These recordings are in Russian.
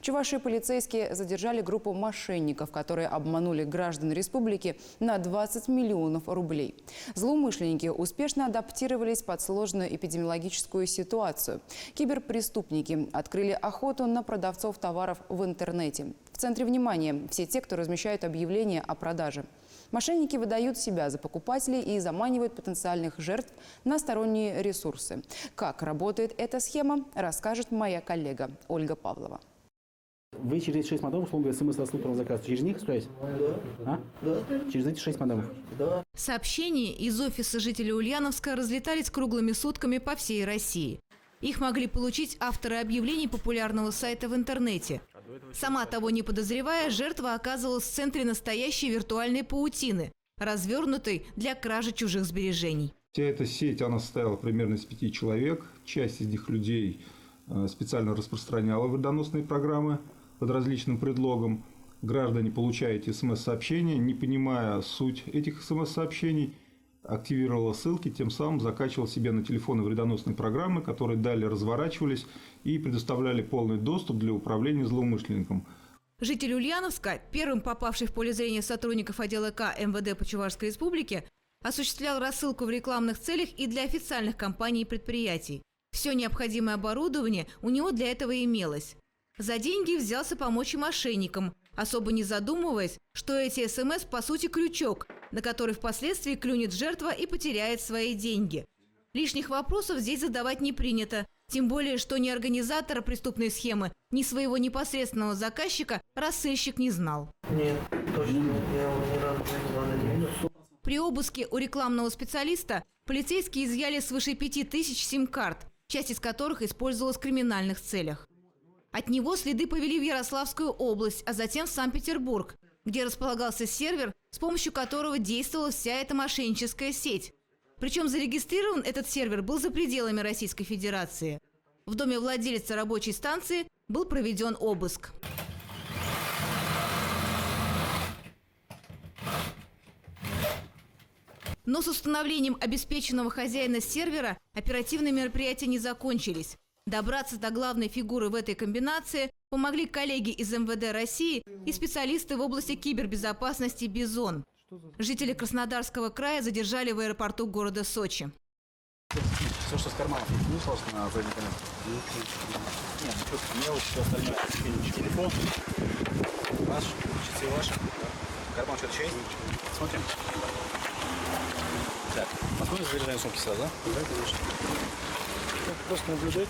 Чувашии полицейские задержали группу мошенников, которые обманули граждан республики на 20 миллионов рублей. Злоумышленники успешно адаптировались под сложную эпидемиологическую ситуацию. Киберпреступники открыли охоту на продавцов товаров в интернете. В центре внимания все те, кто размещают объявления о продаже. Мошенники выдают себя за покупателей и заманивают потенциальных жертв на сторонние ресурсы. Как работает эта схема, расскажет моя коллега Ольга Павлова. Вы через 6 модемов, условно говоря, смс-рассылку на заказ. Через них связь? Да. Да. Через эти 6 модемов? Да. Сообщения из офиса жителей Ульяновска разлетались круглыми сутками по всей России. Их могли получить авторы объявлений популярного сайта в интернете. Сама того не подозревая, жертва оказывалась в центре настоящей виртуальной паутины, развернутой для кражи чужих сбережений. Вся эта сеть, она состояла примерно из 5 человек. Часть из них людей специально распространяла вредоносные программы под различным предлогом. Граждане, получая эти смс-сообщения, не понимая суть этих смс-сообщений, активировала ссылки, тем самым закачивал себе на телефоны вредоносные программы, которые далее разворачивались и предоставляли полный доступ для управления злоумышленником. Житель Ульяновска, первым попавший в поле зрения сотрудников отдела К МВД по Чувашской республике, осуществлял рассылку в рекламных целях и для официальных компаний и предприятий. Все необходимое оборудование у него для этого имелось. За деньги взялся помочь и мошенникам, особо не задумываясь, что эти СМС по сути крючок, на который впоследствии клюнет жертва и потеряет свои деньги. Лишних вопросов здесь задавать не принято, тем более, что ни организатора преступной схемы, ни своего непосредственного заказчика рассылщик не знал. Нет, точно нет, я его ни разу не видел. При обыске у рекламного специалиста полицейские изъяли свыше 5000 сим-карт, часть из которых использовалась в криминальных целях. От него следы повели в Ярославскую область, а затем в Санкт-Петербург, где располагался сервер, с помощью которого действовала вся эта мошенническая сеть. Причем зарегистрирован этот сервер был за пределами Российской Федерации. В доме владельца рабочей станции был проведен обыск. Но с установлением обеспеченного хозяина сервера оперативные мероприятия не закончились. Добраться до главной фигуры в этой комбинации помогли коллеги из МВД России и специалисты в области кибербезопасности «Бизон». Жители Краснодарского края задержали в аэропорту города Сочи. Все, что с карманов, не просто на задний канал. Нет, мелочь, все остальное. Телефон. Ваш, часы ваши. Карман что-то еще есть? Смотрим. Так, посмотрим, заряжаем сумки сразу, да? Да, конечно. Просто наблюдать.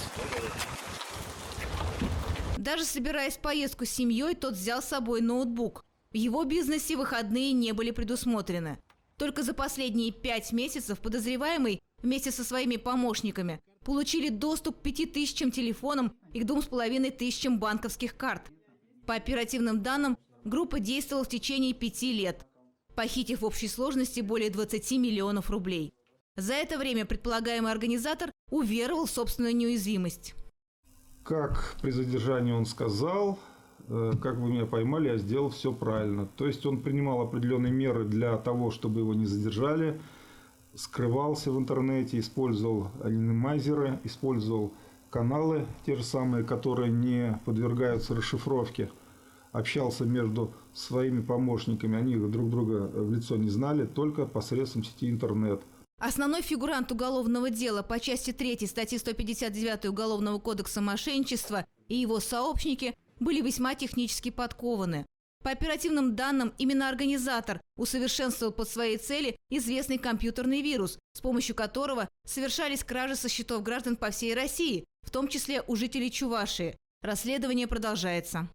Даже собираясь в поездку с семьей, тот взял с собой ноутбук. В его бизнесе выходные не были предусмотрены. Только за последние 5 месяцев подозреваемый вместе со своими помощниками получили доступ к 5000 телефонам и к 2500 банковских карт. По оперативным данным, группа действовала в течение 5 лет, похитив в общей сложности более 20 миллионов рублей. За это время предполагаемый организатор уверовал в собственную неуязвимость. Как при задержании он сказал, как вы меня поймали, я сделал все правильно. То есть он принимал определенные меры для того, чтобы его не задержали, скрывался в интернете, использовал анонимайзеры, использовал каналы, те же самые, которые не подвергаются расшифровке. Общался между своими помощниками, они друг друга в лицо не знали, только посредством сети интернет. Основной фигурант уголовного дела по части 3 статьи 159 Уголовного кодекса мошенничества и его сообщники были весьма технически подкованы. По оперативным данным, именно организатор усовершенствовал под своей цели известный компьютерный вирус, с помощью которого совершались кражи со счетов граждан по всей России, в том числе у жителей Чувашии. Расследование продолжается.